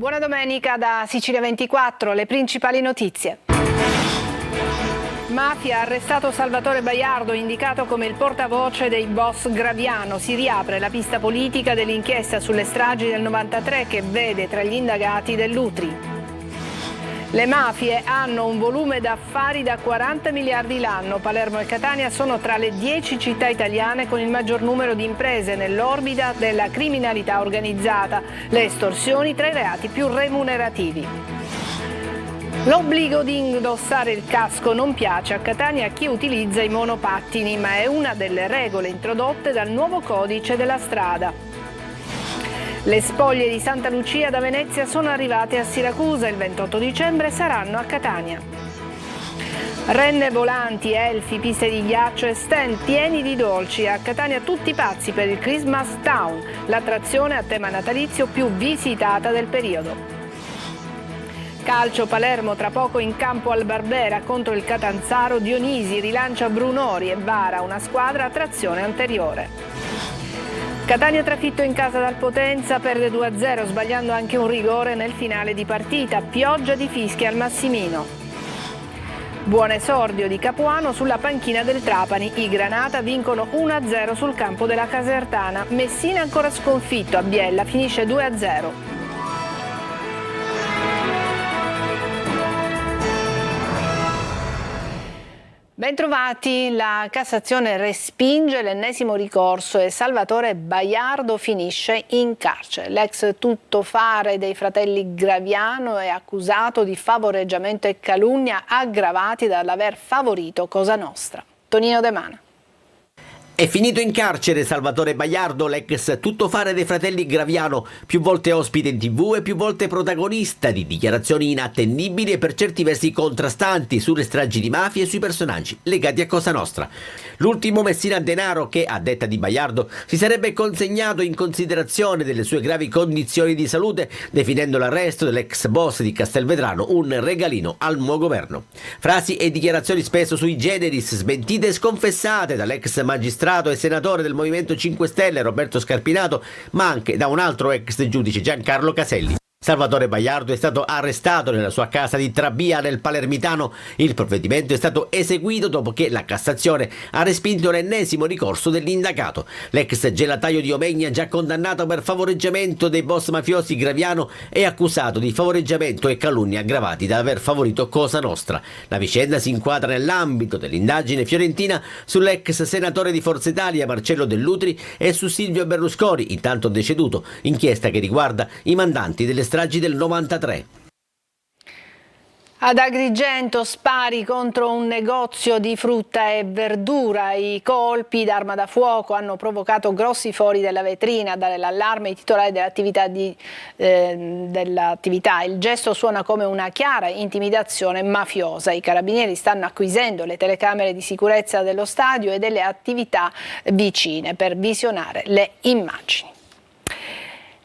Buona domenica da Sicilia 24, le principali notizie. Mafia, arrestato Salvatore Baiardo, indicato come il portavoce dei boss Graviano. Si riapre la pista politica dell'inchiesta sulle stragi del 93 che vede tra gli indagati Dell'Utri. Le mafie hanno un volume d'affari da 40 miliardi l'anno. Palermo e Catania sono tra le 10 città italiane con il maggior numero di imprese nell'orbita della criminalità organizzata. Le estorsioni tra i reati più remunerativi. L'obbligo di indossare il casco non piace a Catania a chi utilizza i monopattini, ma è una delle regole introdotte dal nuovo codice della strada. Le spoglie di Santa Lucia da Venezia sono arrivate a Siracusa, il 28 dicembre saranno a Catania. Renne volanti, elfi, piste di ghiaccio e stand pieni di dolci. A Catania tutti pazzi per il Christmas Town, l'attrazione a tema natalizio più visitata del periodo. Calcio, Palermo tra poco in campo al Barbera contro il Catanzaro. Dionisi rilancia Brunori e vara una squadra a trazione anteriore. Catania trafitto in casa dal Potenza, perde 2-0 sbagliando anche un rigore nel finale di partita. Pioggia di fischi al Massimino. Buon esordio di Capuano sulla panchina del Trapani. I Granata vincono 1-0 sul campo della Casertana. Messina ancora sconfitto a Biella, finisce 2-0. Bentrovati, la Cassazione respinge l'ennesimo ricorso e Salvatore Baiardo finisce in carcere. L'ex tuttofare dei fratelli Graviano è accusato di favoreggiamento e calunnia aggravati dall'aver favorito Cosa Nostra. Tonino De Mana. È finito in carcere Salvatore Baiardo, l'ex tuttofare dei fratelli Graviano, più volte ospite in TV e più volte protagonista di dichiarazioni inattendibili e per certi versi contrastanti sulle stragi di mafia e sui personaggi legati a Cosa Nostra. L'ultimo Messina Denaro che, a detta di Baiardo, si sarebbe consegnato in considerazione delle sue gravi condizioni di salute, definendo l'arresto dell'ex boss di Castelvetrano un regalino al nuovo governo. Frasi e dichiarazioni spesso sui generis, smentite e sconfessate dall'ex magistrato e senatore del Movimento 5 Stelle Roberto Scarpinato, ma anche da un altro ex giudice, Giancarlo Caselli. Salvatore Baiardo è stato arrestato nella sua casa di Trabia nel Palermitano. Il provvedimento è stato eseguito dopo che la Cassazione ha respinto l'ennesimo ricorso dell'indagato. L'ex gelataio di Omegna, già condannato per favoreggiamento dei boss mafiosi Graviano, è accusato di favoreggiamento e calunnia aggravati da aver favorito Cosa Nostra. La vicenda si inquadra nell'ambito dell'indagine fiorentina sull'ex senatore di Forza Italia Marcello Dell'Utri e su Silvio Berlusconi, intanto deceduto, inchiesta che riguarda i mandanti delle stragi del 93. Ad Agrigento spari contro un negozio di frutta e verdura. I colpi d'arma da fuoco hanno provocato grossi fori della vetrina. Dall'allarme i titolari dell'attività. Il gesto suona come una chiara intimidazione mafiosa. I carabinieri stanno acquisendo le telecamere di sicurezza dello stadio e delle attività vicine per visionare le immagini.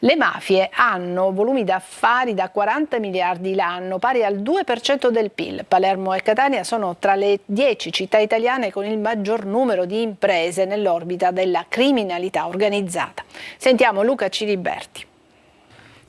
Le mafie hanno volumi d'affari da 40 miliardi l'anno, pari al 2% del PIL. Palermo e Catania sono tra le 10 città italiane con il maggior numero di imprese nell'orbita della criminalità organizzata. Sentiamo Luca Ciliberti.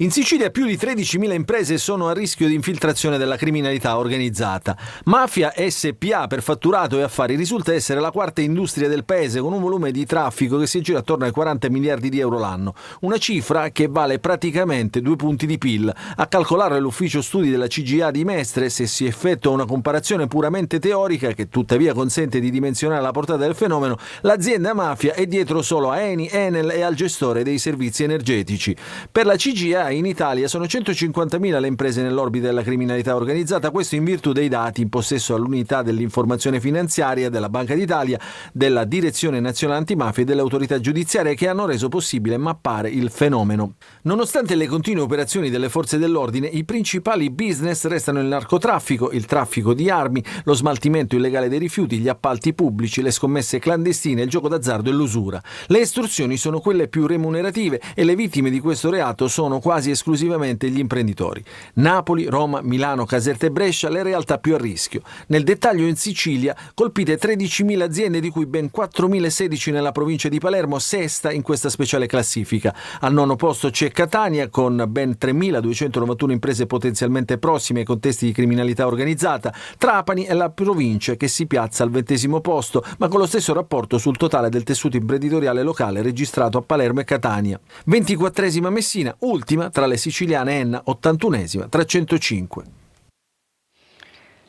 In Sicilia più di 13.000 imprese sono a rischio di infiltrazione della criminalità organizzata. Mafia SPA per fatturato e affari risulta essere la quarta industria del paese con un volume di traffico che si aggira attorno ai 40 miliardi di euro l'anno, una cifra che vale praticamente 2 punti di PIL. A calcolare l'ufficio studi della CGA di Mestre, se si effettua una comparazione puramente teorica che tuttavia consente di dimensionare la portata del fenomeno, l'azienda mafia è dietro solo a Eni, Enel e al gestore dei servizi energetici. Per la CGA in Italia sono 150.000 le imprese nell'orbita della criminalità organizzata, questo in virtù dei dati in possesso all'unità dell'informazione finanziaria della Banca d'Italia, della Direzione Nazionale Antimafia e dell'autorità giudiziaria che hanno reso possibile mappare il fenomeno. Nonostante le continue operazioni delle forze dell'ordine, i principali business restano il narcotraffico, il traffico di armi, lo smaltimento illegale dei rifiuti, gli appalti pubblici, le scommesse clandestine, il gioco d'azzardo e l'usura. Le estorsioni sono quelle più remunerative e le vittime di questo reato sono quasi quasi esclusivamente gli imprenditori. Napoli, Roma, Milano, Caserta e Brescia le realtà più a rischio. Nel dettaglio in Sicilia colpite 13.000 aziende, di cui ben 4.016 nella provincia di Palermo, sesta in questa speciale classifica. Al nono posto c'è Catania con ben 3.291 imprese potenzialmente prossime ai contesti di criminalità organizzata. Trapani è la provincia che si piazza al 20° posto, ma con lo stesso rapporto sul totale del tessuto imprenditoriale locale registrato a Palermo e Catania. 24esima Messina, ultima tra le siciliane. Enna, 81esima tra 105.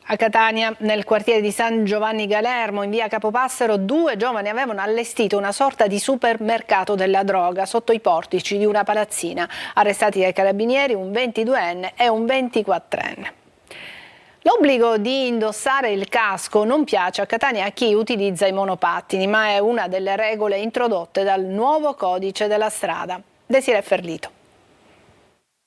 A Catania, nel quartiere di San Giovanni Galermo, in via Capopassero, 2 giovani avevano allestito una sorta di supermercato della droga sotto i portici di una palazzina. Arrestati dai carabinieri un 22enne e un 24enne. L'obbligo di indossare il casco non piace a Catania a chi utilizza i monopattini, ma è una delle regole introdotte dal nuovo codice della strada. Desiree Ferlito.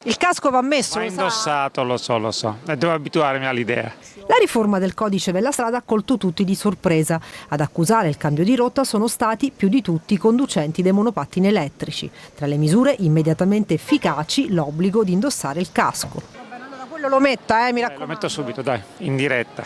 Il casco va messo, Va indossato, lo so, e devo abituarmi all'idea. La riforma del codice della strada ha colto tutti di sorpresa. Ad accusare il cambio di rotta sono stati più di tutti i conducenti dei monopattini elettrici. Tra le misure immediatamente efficaci l'obbligo di indossare il casco. Allora quello lo metta, mi raccomando. Lo metto subito, dai, in diretta.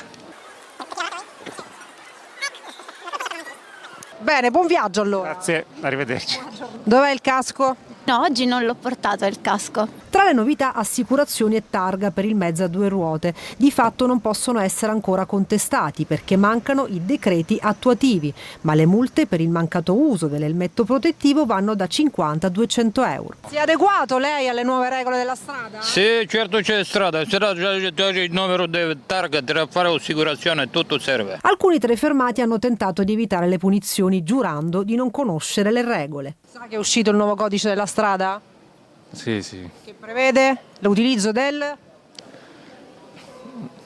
Bene, buon viaggio allora. Grazie, arrivederci. Dov'è il casco? No, oggi non l'ho portato il casco. Tra le novità, assicurazioni e targa per il mezzo a 2 ruote. Di fatto non possono essere ancora contestati perché mancano i decreti attuativi, ma le multe per il mancato uso dell'elmetto protettivo vanno da 50 a 200 euro. Si è adeguato lei alle nuove regole della strada? Sì, certo c'è strada, se no c'è il numero di targa, per fare assicurazione, tutto serve. Alcuni tra i fermati hanno tentato di evitare le punizioni giurando di non conoscere le regole. Sa che è uscito il nuovo codice della strada? Sì. Che prevede l'utilizzo del...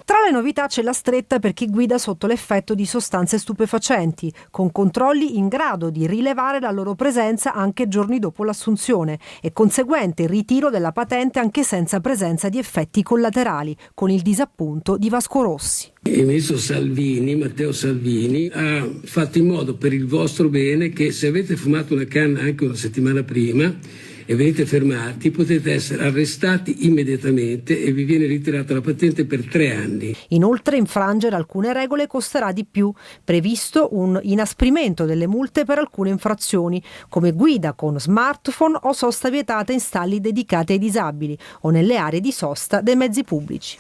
Tra le novità c'è la stretta per chi guida sotto l'effetto di sostanze stupefacenti, con controlli in grado di rilevare la loro presenza anche giorni dopo l'assunzione e conseguente ritiro della patente anche senza presenza di effetti collaterali, con il disappunto di Vasco Rossi. Il ministro Salvini, Matteo Salvini, ha fatto in modo per il vostro bene che se avete fumato una canna anche una settimana prima e venite fermati, potete essere arrestati immediatamente e vi viene ritirata la patente per 3 anni. Inoltre, infrangere alcune regole costerà di più. Previsto un inasprimento delle multe per alcune infrazioni, come guida con smartphone o sosta vietata in stalli dedicati ai disabili o nelle aree di sosta dei mezzi pubblici.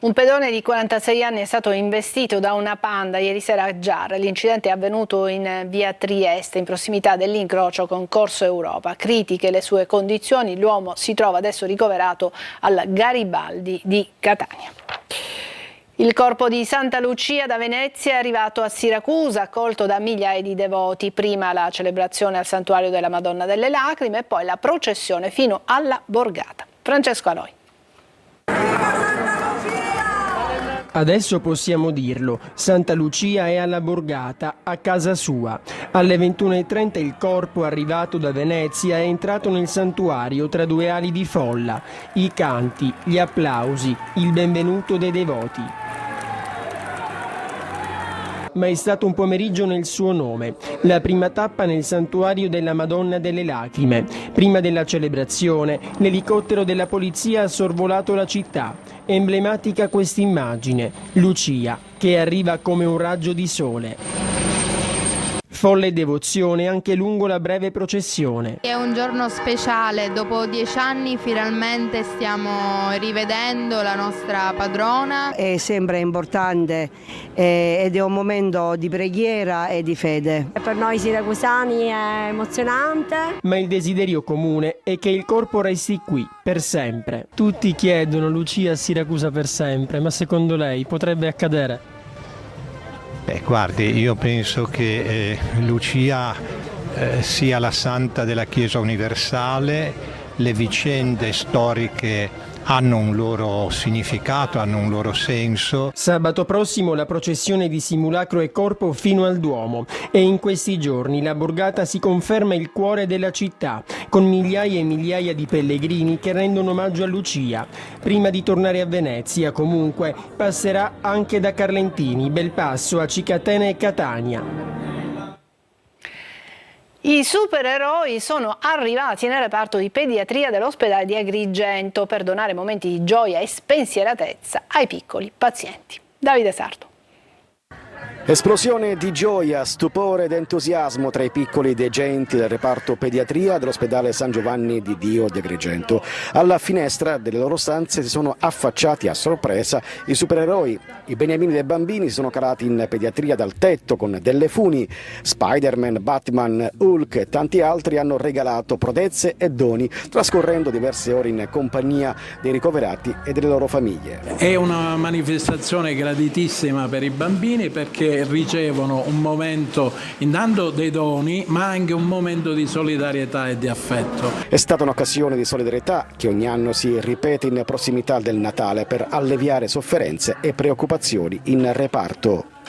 Un pedone di 46 anni è stato investito da una Panda ieri sera a Giara. L'incidente è avvenuto in via Trieste, in prossimità dell'incrocio con Corso Europa. Critiche le sue condizioni, l'uomo si trova adesso ricoverato al Garibaldi di Catania. Il corpo di Santa Lucia da Venezia è arrivato a Siracusa, accolto da migliaia di devoti. Prima la celebrazione al Santuario della Madonna delle Lacrime e poi la processione fino alla Borgata. Francesco Aloi. Adesso possiamo dirlo, Santa Lucia è alla Borgata, a casa sua. Alle 21:30 il corpo arrivato da Venezia è entrato nel santuario tra 2 ali di folla, i canti, gli applausi, il benvenuto dei devoti. Ma è stato un pomeriggio nel suo nome, la prima tappa nel santuario della Madonna delle Lacrime. Prima della celebrazione, l'elicottero della polizia ha sorvolato la città. Emblematica quest'immagine, Lucia, che arriva come un raggio di sole. Folle devozione anche lungo la breve processione. È un giorno speciale, dopo 10 anni finalmente stiamo rivedendo la nostra padrona. È sempre importante ed è un momento di preghiera e di fede. Per noi siracusani è emozionante. Ma il desiderio comune è che il corpo resti qui, per sempre. Tutti chiedono Lucia a Siracusa per sempre, ma secondo lei potrebbe accadere? Guardi, io penso che Lucia sia la santa della Chiesa universale, le vicende storiche hanno un loro significato, hanno un loro senso. Sabato prossimo la processione di simulacro e corpo fino al Duomo e in questi giorni la Borgata si conferma il cuore della città, con migliaia e migliaia di pellegrini che rendono omaggio a Lucia. Prima di tornare a Venezia, comunque, passerà anche da Carlentini, Belpasso, Acicatena e Catania. I supereroi sono arrivati nel reparto di pediatria dell'ospedale di Agrigento per donare momenti di gioia e spensieratezza ai piccoli pazienti. Davide Sardo. Esplosione di gioia, stupore ed entusiasmo tra i piccoli degenti del reparto pediatria dell'ospedale San Giovanni di Dio di Agrigento. Alla finestra delle loro stanze si sono affacciati a sorpresa i supereroi. I beniamini dei bambini si sono calati in pediatria dal tetto con delle funi. Spider-Man, Batman, Hulk e tanti altri hanno regalato prodezze e doni, trascorrendo diverse ore in compagnia dei ricoverati e delle loro famiglie. È una manifestazione graditissima per i bambini perché ricevono un momento intanto dei doni, ma anche un momento di solidarietà e di affetto. È stata un'occasione di solidarietà che ogni anno si ripete in prossimità del Natale per alleviare sofferenze e preoccupazioni in reparto.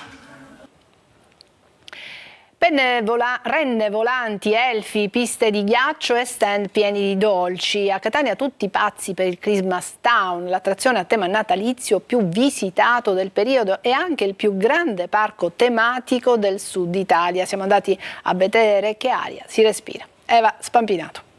Renne volanti, elfi, piste di ghiaccio e stand pieni di dolci. A Catania tutti pazzi per il Christmas Town, l'attrazione a tema natalizio più visitato del periodo e anche il più grande parco tematico del sud Italia. Siamo andati a vedere che aria si respira. Eva Spampinato.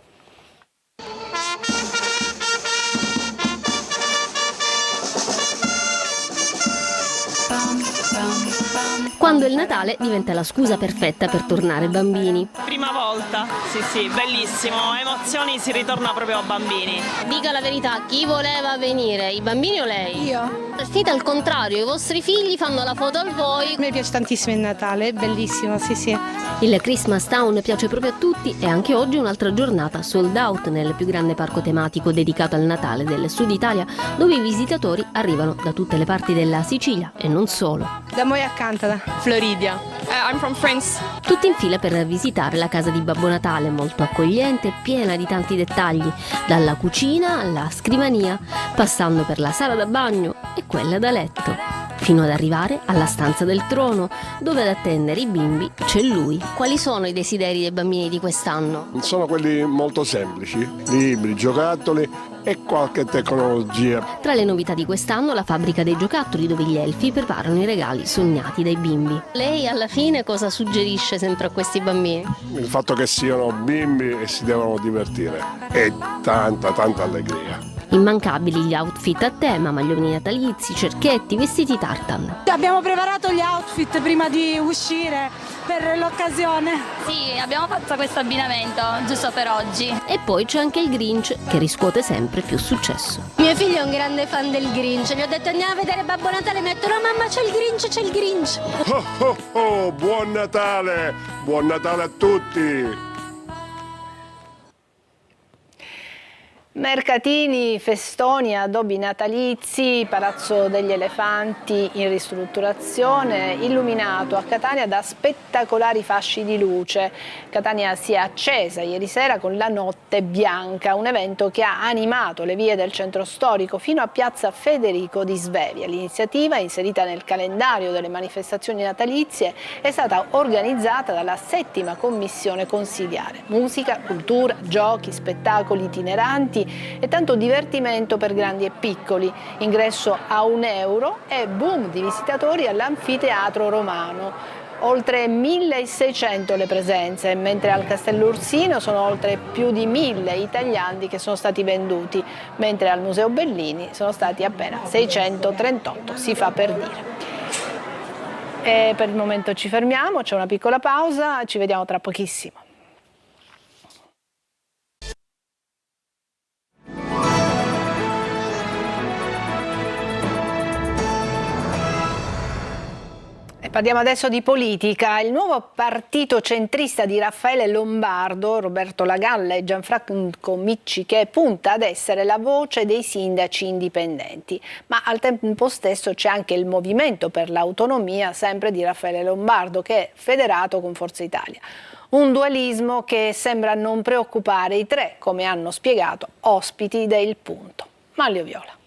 Quando il Natale diventa la scusa perfetta per tornare bambini. Prima volta, sì, bellissimo, emozioni, si ritorna proprio a bambini. Dica la verità, chi voleva venire, i bambini o lei? Io. Sentite al contrario, i vostri figli fanno la foto a voi. Mi piace tantissimo il Natale, è bellissimo, sì. Il Christmas Town piace proprio a tutti e anche oggi un'altra giornata sold out nel più grande parco tematico dedicato al Natale del Sud Italia, dove i visitatori arrivano da tutte le parti della Sicilia e non solo. Da Moia Cantata, Floridia. I'm from France. Tutti in fila per visitare la casa di Babbo Natale, molto accogliente e piena di tanti dettagli, dalla cucina alla scrivania, passando per la sala da bagno e quella da letto, fino ad arrivare alla stanza del trono, dove ad attendere i bimbi c'è lui. Quali sono i desideri dei bambini di quest'anno? Sono quelli molto semplici, libri, giocattoli e qualche tecnologia. Tra le novità di quest'anno la fabbrica dei giocattoli, dove gli elfi preparano i regali sognati dai bimbi. Lei alla fine cosa suggerisce sempre a questi bambini? Il fatto che siano bimbi e si devono divertire e tanta allegria. Immancabili gli outfit a tema, maglioni natalizi, cerchetti, vestiti tartan. Abbiamo preparato gli outfit prima di uscire per l'occasione. Sì, abbiamo fatto questo abbinamento giusto per oggi. E poi c'è anche il Grinch, che riscuote sempre più successo. Mio figlio è un grande fan del Grinch, gli ho detto andiamo a vedere Babbo Natale, mi ha detto no mamma c'è il Grinch. Buon Natale a tutti! Mercatini, festoni, addobbi natalizi, Palazzo degli Elefanti in ristrutturazione, illuminato a Catania da spettacolari fasci di luce. Catania si è accesa ieri sera con la Notte Bianca, un evento che ha animato le vie del centro storico fino a piazza Federico di Svevia. L'iniziativa, inserita nel calendario delle manifestazioni natalizie, è stata organizzata dalla 7ª commissione consiliare. Musica, cultura, giochi, spettacoli itineranti e tanto divertimento per grandi e piccoli. Ingresso a €1 e boom di visitatori all'Anfiteatro Romano. Oltre 1.600 le presenze, mentre al Castello Ursino sono oltre più di 1.000 i tagliandi che sono stati venduti, mentre al Museo Bellini sono stati appena 638, si fa per dire. E per il momento ci fermiamo, c'è una piccola pausa, ci vediamo tra pochissimo. Parliamo adesso di politica. Il nuovo partito centrista di Raffaele Lombardo, Roberto Lagalla e Gianfranco Micciche punta ad essere la voce dei sindaci indipendenti, ma al tempo stesso c'è anche il Movimento per l'Autonomia, sempre di Raffaele Lombardo, che è federato con Forza Italia. Un dualismo che sembra non preoccupare i tre, come hanno spiegato ospiti del Punto. Manlio Viola.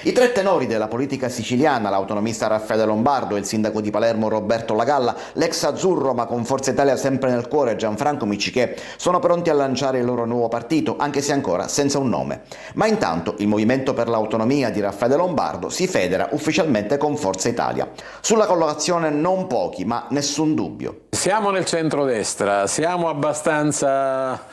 I tre tenori della politica siciliana, l'autonomista Raffaele Lombardo, il sindaco di Palermo Roberto Lagalla, l'ex azzurro ma con Forza Italia sempre nel cuore Gianfranco Miccichè, sono pronti a lanciare il loro nuovo partito, anche se ancora senza un nome. Ma intanto il Movimento per l'Autonomia di Raffaele Lombardo si federa ufficialmente con Forza Italia. Sulla collocazione non pochi, ma nessun dubbio. Siamo nel centrodestra, siamo abbastanza,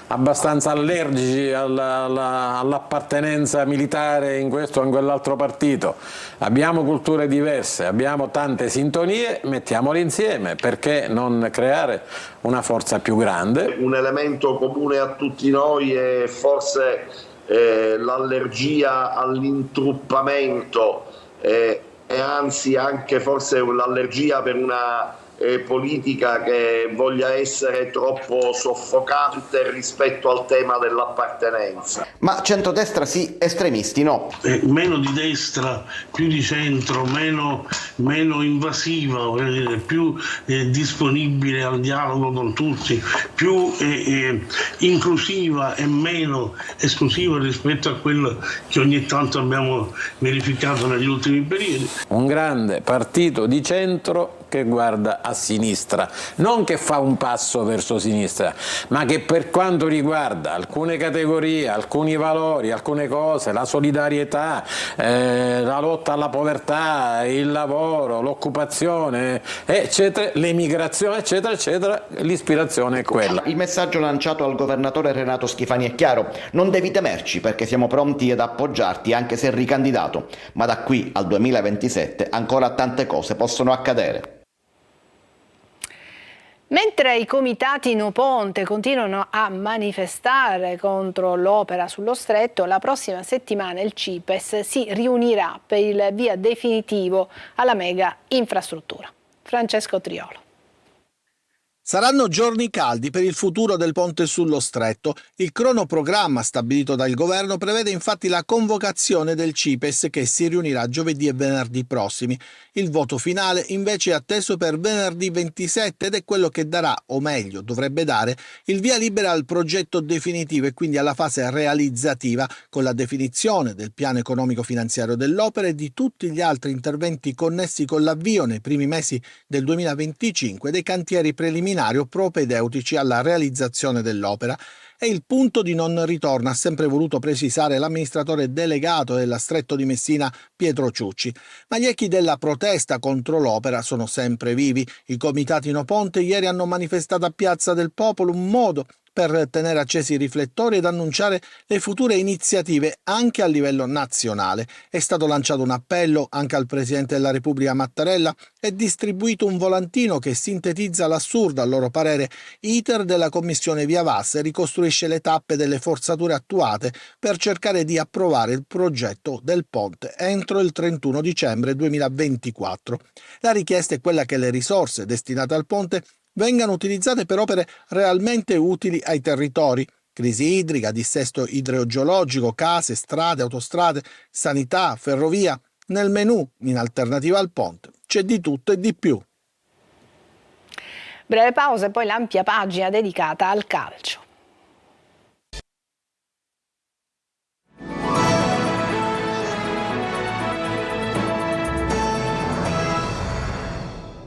abbastanza allergici all'appartenenza militare in questo o in quell'altro partito. Abbiamo culture diverse, abbiamo tante sintonie, mettiamole insieme, perché non creare una forza più grande? Un elemento comune a tutti noi è forse l'allergia all'intruppamento e anzi anche forse l'allergia per una politica che voglia essere troppo soffocante rispetto al tema dell'appartenenza. Ma centrodestra sì, estremisti no. Meno di destra, più di centro, meno invasiva, più disponibile al dialogo con tutti, più inclusiva e meno esclusiva rispetto a quello che ogni tanto abbiamo verificato negli ultimi periodi. Un grande partito di centro che guarda a sinistra, non che fa un passo verso sinistra, ma che per quanto riguarda alcune categorie, alcuni valori, alcune cose, la solidarietà, la lotta alla povertà, il lavoro, l'occupazione, eccetera, l'emigrazione, eccetera, eccetera, l'ispirazione è quella. Il messaggio lanciato al governatore Renato Schifani è chiaro: non devi temerci perché siamo pronti ad appoggiarti anche se ricandidato, ma da qui al 2027 ancora tante cose possono accadere. Mentre i comitati No Ponte continuano a manifestare contro l'opera sullo stretto, la prossima settimana il CIPES si riunirà per il via definitivo alla mega infrastruttura. Francesco Triolo. Saranno giorni caldi per il futuro del ponte sullo stretto. Il cronoprogramma stabilito dal governo prevede infatti la convocazione del CIPES che si riunirà giovedì e venerdì prossimi. Il voto finale invece è atteso per venerdì 27 ed è quello che darà, o meglio dovrebbe dare, il via libera al progetto definitivo e quindi alla fase realizzativa, con la definizione del piano economico finanziario dell'opera e di tutti gli altri interventi connessi con l'avvio nei primi mesi del 2025 dei cantieri preliminari propedeutici alla realizzazione dell'opera. È il punto di non ritorno, ha sempre voluto precisare l'amministratore delegato della Stretto di Messina Pietro Ciucci. Ma gli echi della protesta contro l'opera sono sempre vivi. I comitati No Ponte ieri hanno manifestato a Piazza del Popolo, un modo per tenere accesi i riflettori ed annunciare le future iniziative anche a livello nazionale. È stato lanciato un appello anche al Presidente della Repubblica Mattarella e distribuito un volantino che sintetizza l'assurdo, a loro parere, iter della Commissione Via Vas e ricostruisce le tappe delle forzature attuate per cercare di approvare il progetto del ponte entro il 31 dicembre 2024. La richiesta è quella che le risorse destinate al ponte vengano utilizzate per opere realmente utili ai territori. Crisi idrica, dissesto idrogeologico, case, strade, autostrade, sanità, ferrovia. Nel menù, in alternativa al ponte, c'è di tutto e di più. Breve pausa e poi l'ampia pagina dedicata al calcio.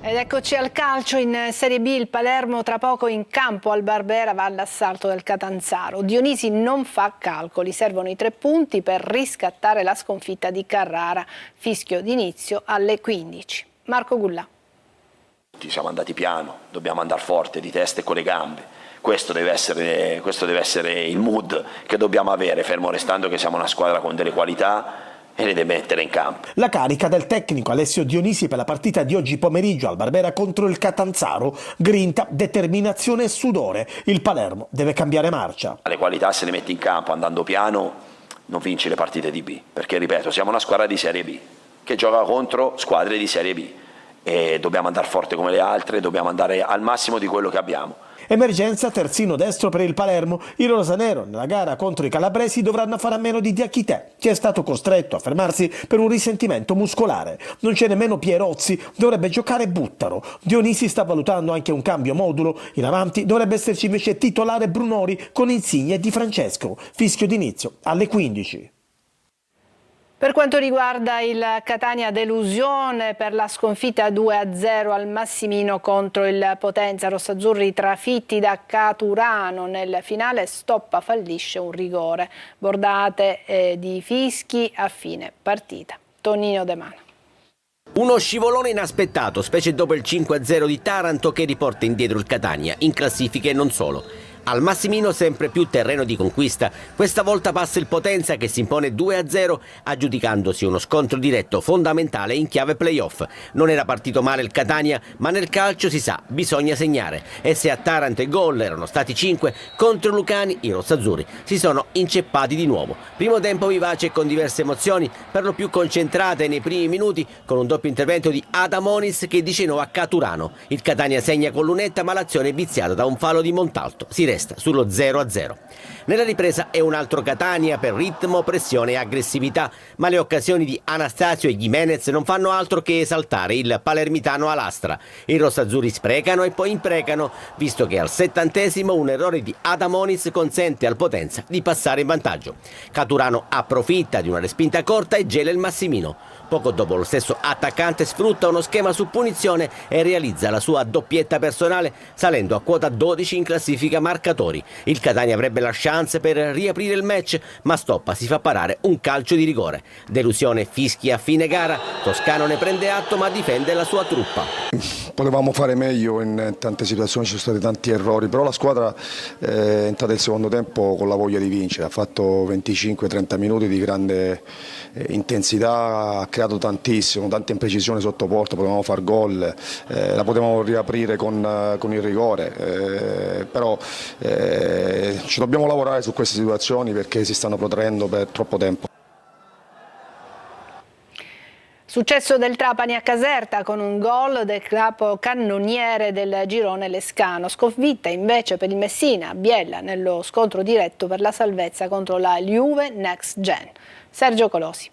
Ed eccoci al calcio. In Serie B il Palermo tra poco in campo al Barbera va all'assalto del Catanzaro. Dionisi non fa calcoli, servono i 3 punti per riscattare la sconfitta di Carrara. Fischio d'inizio alle 15. Marco Gullà. Siamo andati piano, dobbiamo andare forte di testa e con le gambe. Questo deve essere il mood che dobbiamo avere, fermo restando che siamo una squadra con delle qualità e le deve mettere in campo. La carica del tecnico Alessio Dionisi per la partita di oggi pomeriggio al Barbera contro il Catanzaro: grinta, determinazione e sudore. Il Palermo deve cambiare marcia. Le qualità se le metti in campo andando piano non vinci le partite di B, perché ripeto, siamo una squadra di Serie B che gioca contro squadre di Serie B e dobbiamo andare forte come le altre, dobbiamo andare al massimo di quello che abbiamo. Emergenza terzino destro per il Palermo. I rosanero nella gara contro i calabresi dovranno fare a meno di Diachité, che è stato costretto a fermarsi per un risentimento muscolare. Non c'è nemmeno Pierozzi, dovrebbe giocare Buttaro. Dionisi sta valutando anche un cambio modulo. In avanti dovrebbe esserci invece titolare Brunori con Insigne e Di Francesco. Fischio d'inizio alle 15. Per quanto riguarda il Catania, delusione per la sconfitta 2-0 al Massimino contro il Potenza. Rossazzurri trafitti da Caturano nel finale, Stoppa fallisce un rigore. Bordate di fischi a fine partita. Tonino De Mano. Uno scivolone inaspettato, specie dopo il 5-0 di Taranto che riporta indietro il Catania, in classifica e non solo. Al Massimino sempre più terreno di conquista, questa volta passa il Potenza che si impone 2-0 aggiudicandosi uno scontro diretto fondamentale in chiave playoff. Non era partito male il Catania, ma nel calcio si sa, bisogna segnare. E se a Taranto i gol erano stati 5, contro Lucani i rossazzurri si sono inceppati di nuovo. Primo tempo vivace e con diverse emozioni, per lo più concentrate nei primi minuti, con un doppio intervento di Adamonis che dice no a Caturano. Il Catania segna con lunetta, ma l'azione è viziata da un fallo di Montalto. Si resta sullo 0-0. Nella ripresa è un altro Catania per ritmo, pressione e aggressività, ma le occasioni di Anastasio e Gimenez non fanno altro che esaltare il palermitano a lastra. I rossazzurri sprecano e poi imprecano, visto che al 70° un errore di Adamonis consente al Potenza di passare in vantaggio. Caturano approfitta di una respinta corta e gela il Massimino. Poco dopo lo stesso attaccante sfrutta uno schema su punizione e realizza la sua doppietta personale, salendo a quota 12 in classifica marcatori. Il Catania avrebbe la chance per riaprire il match, ma Stoppa si fa parare un calcio di rigore. Delusione, fischi a fine gara, Toscano ne prende atto ma difende la sua truppa. Potevamo fare meglio, in tante situazioni ci sono stati tanti errori, però la squadra è entrata il secondo tempo con la voglia di vincere, ha fatto 25-30 minuti di grande intensità, ha creato tantissimo, tante imprecisioni sotto porta, potevamo far gol, la potevamo riaprire con il rigore, però ci dobbiamo lavorare su queste situazioni perché si stanno protraendo per troppo tempo. Successo del Trapani a Caserta con un gol del capocannoniere del girone Lescano. Sconfitta invece per il Messina a Biella nello scontro diretto per la salvezza contro la Juve Next Gen. Sergio Colosi.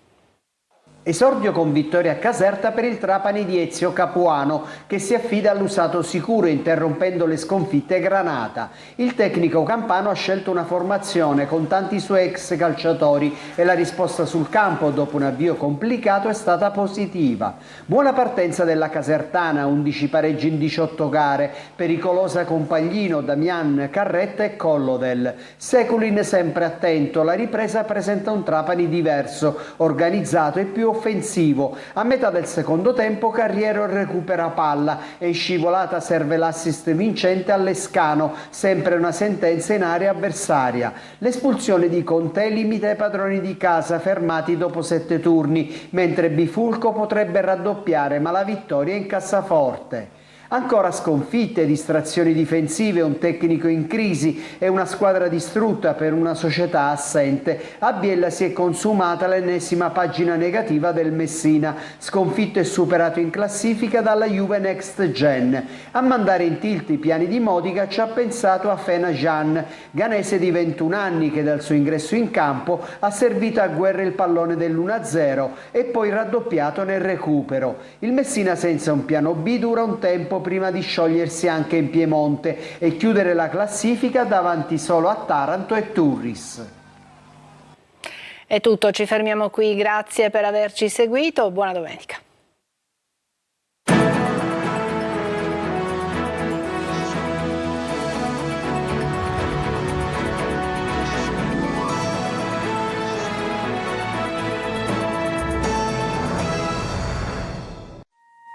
Esordio con vittoria a Caserta per il Trapani di Ezio Capuano, che si affida all'usato sicuro interrompendo le sconfitte Granata. Il tecnico campano ha scelto una formazione con tanti suoi ex calciatori e la risposta sul campo dopo un avvio complicato è stata positiva. Buona partenza della Casertana, 11 pareggi in 18 gare, pericolosa con Paglino, Damian, Carretta e Collodel. Seculin sempre attento, la ripresa presenta un Trapani diverso, organizzato e più offensivo. A metà del secondo tempo Carriero recupera palla e in scivolata serve l'assist vincente all'Escano, sempre una sentenza in area avversaria. L'espulsione di Conte limita i padroni di casa fermati dopo 7 turni, mentre Bifulco potrebbe raddoppiare, ma la vittoria è in cassaforte. Ancora sconfitte, distrazioni difensive, un tecnico in crisi e una squadra distrutta per una società assente. A Biella si è consumata l'ennesima pagina negativa del Messina, sconfitto e superato in classifica dalla Juve Next Gen. A mandare in tilt i piani di Modica ci ha pensato Afena Jean, ghanese di 21 anni che dal suo ingresso in campo ha servito a guerra il pallone dell'1-0 e poi raddoppiato nel recupero. Il Messina senza un piano B dura un tempo prima di sciogliersi anche in Piemonte e chiudere la classifica davanti solo a Taranto e Turris. È tutto, ci fermiamo qui, grazie per averci seguito, buona domenica.